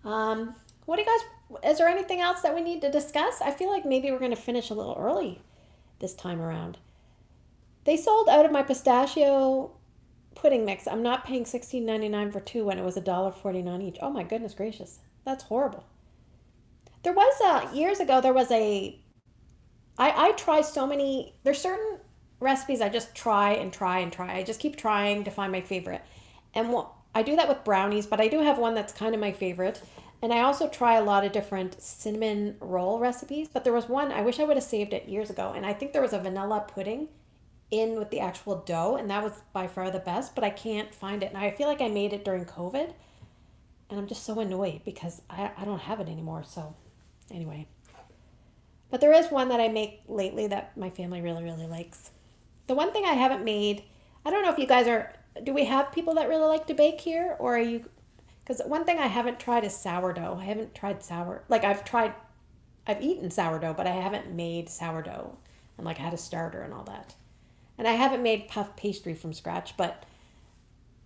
What do you guys? Is there anything else that we need to discuss? I feel like maybe we're going to finish a little early this time around. They sold out of my pistachio pudding mix. I'm not paying $16.99 for two when it was $1.49 each. Oh my goodness gracious, that's horrible. There was years ago. There was a. I try so many. There's certain recipes I just try and try and try. I just keep trying to find my favorite, and I do that with brownies. But I do have one that's kind of my favorite, and I also try a lot of different cinnamon roll recipes. But there was one I wish I would have saved it years ago, and I think there was a vanilla pudding in with the actual dough, and that was by far the best. But I can't find it, and I feel like I made it during COVID, and I'm just so annoyed because I don't have it anymore. So anyway. But there is one that I make lately that my family really, really likes. The one thing I haven't made, I don't know if you guys are, do we have people that really like to bake here? Or are you, because one thing I haven't tried is sourdough. I haven't tried like I've eaten sourdough, but I haven't made sourdough and like had a starter and all that. And I haven't made puff pastry from scratch, but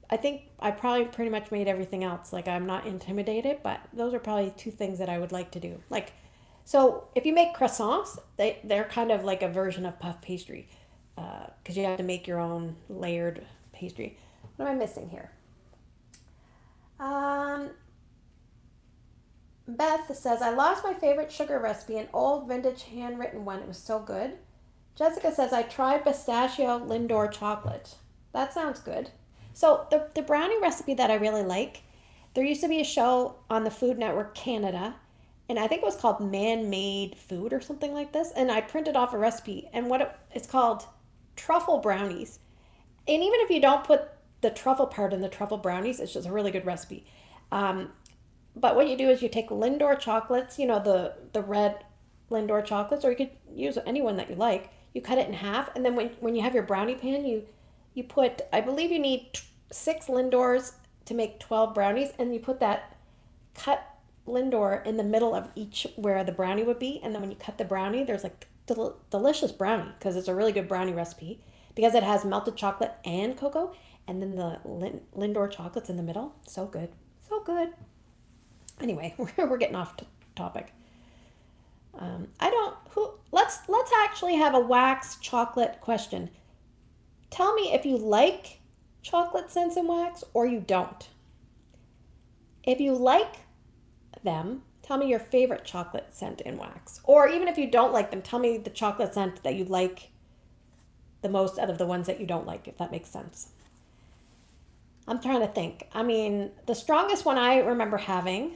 I think I probably pretty much made everything else. Like I'm not intimidated, but those are probably two things that I would like to do. Like, so if you make croissants, they're kind of like a version of puff pastry because you have to make your own layered pastry. What am I missing here? Um, Beth says, I lost my favorite sugar recipe, an old vintage handwritten one. It was so good. Jessica says, I tried pistachio Lindor chocolate. That sounds good. So the brownie recipe that I really like, there used to be a show on the Food Network Canada, and I think it was called Man-Made Food or something like this. And I printed off a recipe, and it's called truffle brownies. And even if you don't put the truffle part in the truffle brownies, it's just a really good recipe. But what you do is you take Lindor chocolates, the red Lindor chocolates, or you could use any one that you like. You cut it in half, and then when you have your brownie pan, you put, I believe you need 6 Lindors to make 12 brownies, and you put that cut Lindor in the middle of each where the brownie would be, and then when you cut the brownie, there's like delicious brownie because it's a really good brownie recipe because it has melted chocolate and cocoa, and then the Lindor chocolate's in the middle. So good, so good. Anyway, we're getting off topic. Let's actually have a wax chocolate question. Tell me if you like chocolate scents and wax or you don't. If you like them, tell me your favorite chocolate scent in wax. Or even if you don't like them, tell me the chocolate scent that you like the most out of the ones that you don't like, if that makes sense. I'm trying to think. I mean, the strongest one I remember having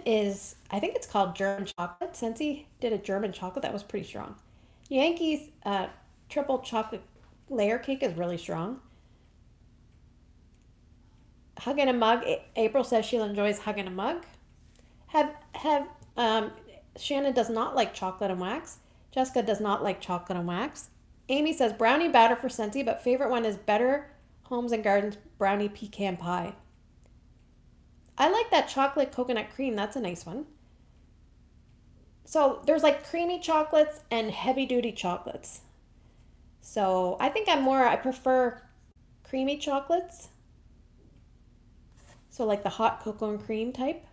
is, I think it's called German chocolate. Scentsy did a German chocolate that was pretty strong. Yankees triple chocolate layer cake is really strong. Hug in a mug. April says she enjoys hug in a mug. Shannon does not like chocolate and wax. Jessica does not like chocolate and wax. Amy says brownie batter for Scentsy, but favorite one is Better Homes and Gardens brownie pecan pie. I like that chocolate coconut cream. That's a nice one. So there's like creamy chocolates and heavy duty chocolates. So I think I prefer creamy chocolates. So like the hot cocoa and cream type.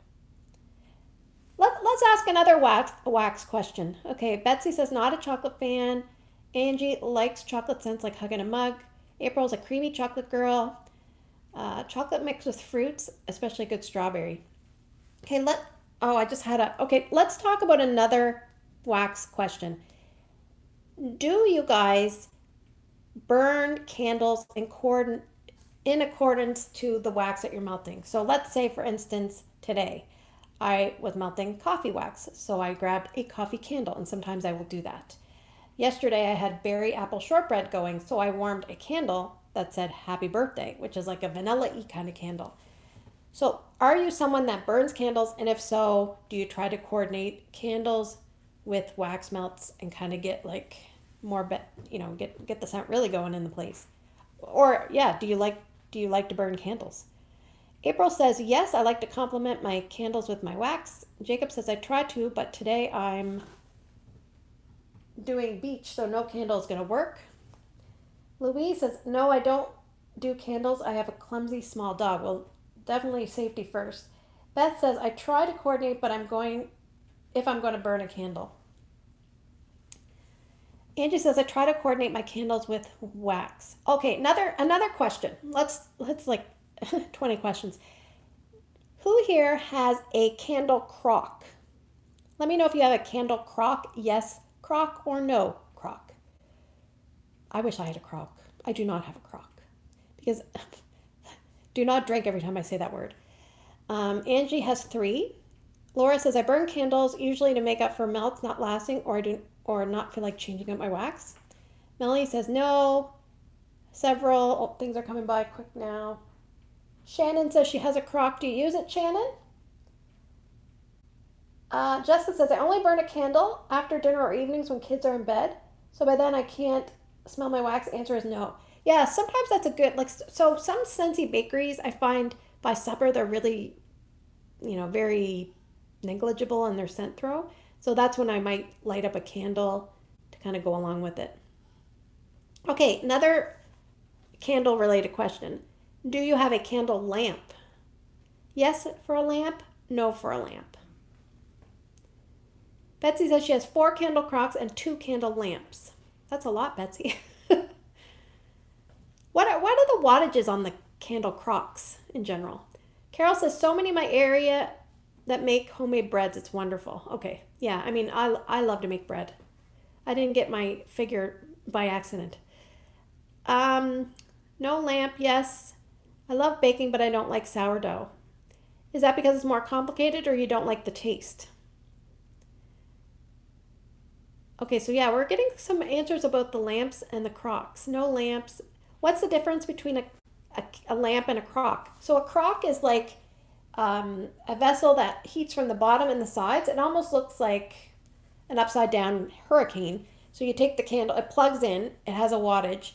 Let's ask another wax question. Okay, Betsy says not a chocolate fan. Angie likes chocolate scents like Hug in a Mug. April's a creamy chocolate girl. Chocolate mixed with fruits, especially good strawberry. Okay, let's talk about another wax question. Do you guys burn candles in accordance to the wax that you're melting? So let's say, for instance, today I was melting coffee wax, so I grabbed a coffee candle, and sometimes I will do that. Yesterday I had berry apple shortbread going, so I warmed a candle that said happy birthday, which is like a vanilla-y kind of candle. So, are you someone that burns candles? And if so, do you try to coordinate candles with wax melts and kind of get like more, get the scent really going in the place? Or yeah, do you like to burn candles? April says, yes, I like to complement my candles with my wax. Jacob says, I try to, but today I'm doing beach, so no candle is going to work. Louise says, no, I don't do candles. I have a clumsy small dog. Well, definitely safety first. Beth says, I try to coordinate, but if I'm going to burn a candle. Angie says, I try to coordinate my candles with wax. Okay, another question. Let's like 20 questions. Who here has a candle crock? Let me know if you have a candle crock. Yes, crock, or no crock. I wish I had a crock. I do not have a crock. Because do not drink every time I say that word. Angie has 3. Laura says, I burn candles usually to make up for melts not lasting or not feel like changing up my wax. Melanie says, no. Several things are coming by quick now. Shannon says she has a crock. Do you use it, Shannon? Jessica says, I only burn a candle after dinner or evenings when kids are in bed. So by then I can't smell my wax. Answer is no. Yeah, sometimes that's a good, so some Scentsy bakeries I find by supper they're really, very negligible in their scent throw. So that's when I might light up a candle to kind of go along with it. Okay, another candle related question. Do you have a candle lamp? Yes for a lamp, no for a lamp. Betsy says she has 4 candle crocks and 2 candle lamps. That's a lot, Betsy. What are the wattages on the candle crocks in general? Carol says, so many in my area that make homemade breads. It's wonderful. Okay. Yeah, I mean, I love to make bread. I didn't get my figure by accident. No lamp, yes. I love baking, but I don't like sourdough. Is that because it's more complicated or you don't like the taste? Okay, so yeah, we're getting some answers about the lamps and the crocks. No lamps. What's the difference between a lamp and a crock? So a crock is like a vessel that heats from the bottom and the sides. It almost looks like an upside down hurricane. So you take the candle, it plugs in, it has a wattage,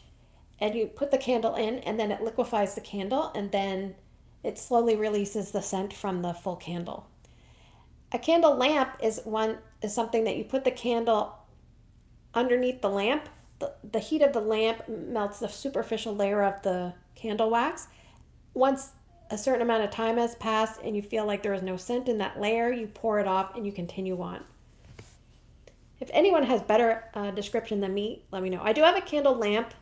and you put the candle in, and then it liquefies the candle, and then it slowly releases the scent from the full candle. A candle lamp is something that you put the candle underneath the lamp. The heat of the lamp melts the superficial layer of the candle wax. Once a certain amount of time has passed and you feel like there is no scent in that layer, you pour it off and you continue on. If anyone has better description than me, let me know. I do have a candle lamp.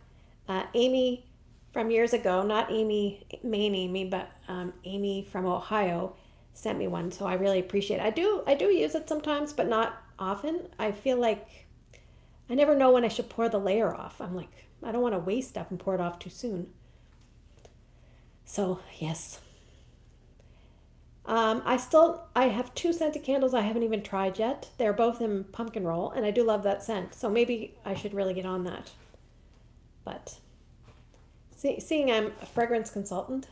Amy from years ago, not Amy, main Amy, but Amy from Ohio sent me one, so I really appreciate it. I do use it sometimes, but not often. I feel like I never know when I should pour the layer off. I'm like, I don't want to waste stuff and pour it off too soon. So, yes. I have 2 scented candles I haven't even tried yet. They're both in pumpkin roll, and I do love that scent. So maybe I should really get on that. But seeing I'm a fragrance consultant,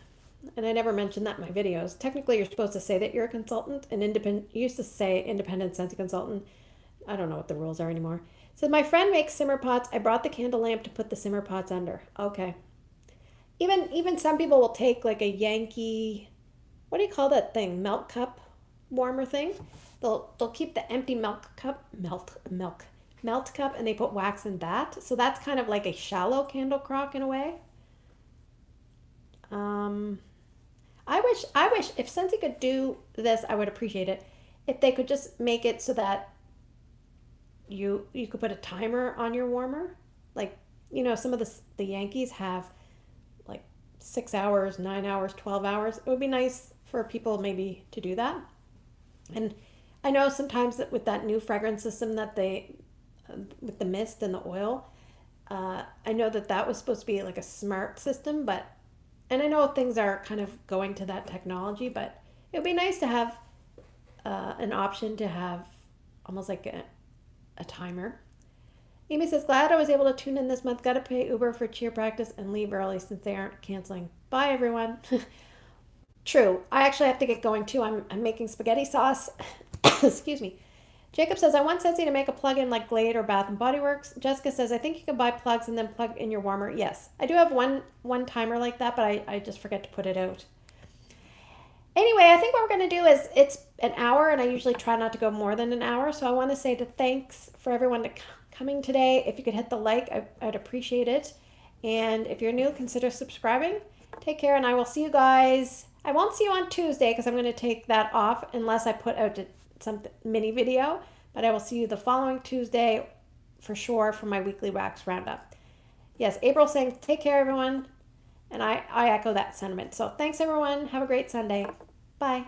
and I never mentioned that in my videos. Technically, you're supposed to say that you're a consultant, an independent. You used to say independent scented consultant. I don't know what the rules are anymore. So my friend makes simmer pots. I brought the candle lamp to put the simmer pots under. Okay. Even some people will take like a Yankee, what do you call that thing? Milk cup warmer thing. They'll keep the empty melt cup, and they put wax in that. So that's kind of like a shallow candle crock in a way. I wish if Scentsy could do this, I would appreciate it. If they could just make it so that you could put a timer on your warmer. Like, some of the Yankees have like 6 hours, 9 hours, 12 hours. It would be nice for people maybe to do that. And I know sometimes that with that new fragrance system that they, with the mist and the oil, I know that was supposed to be like a smart system, and I know things are kind of going to that technology, but it would be nice to have an option to have almost like a timer. Amy says, glad I was able to tune in this month. Got to pay Uber for cheer practice and leave early since they aren't canceling. Bye, everyone. True. I actually have to get going too. I'm making spaghetti sauce. Excuse me. Jacob says, I want Scentsy to make a plug-in like Glade or Bath and Body Works. Jessica says, I think you can buy plugs and then plug in your warmer. Yes. I do have one timer like that, but I just forget to put it out. Anyway, I think what we're going to do is it's an hour, and I usually try not to go more than an hour. So I want to say thanks for everyone coming today. If you could hit the like, I'd appreciate it. And if you're new, consider subscribing. Take care, and I will see you guys. I won't see you on Tuesday because I'm going to take that off unless I put out some mini video. But I will see you the following Tuesday for sure for my weekly wax roundup. Yes, April saying, take care, everyone. And I echo that sentiment. So thanks, everyone. Have a great Sunday. Bye.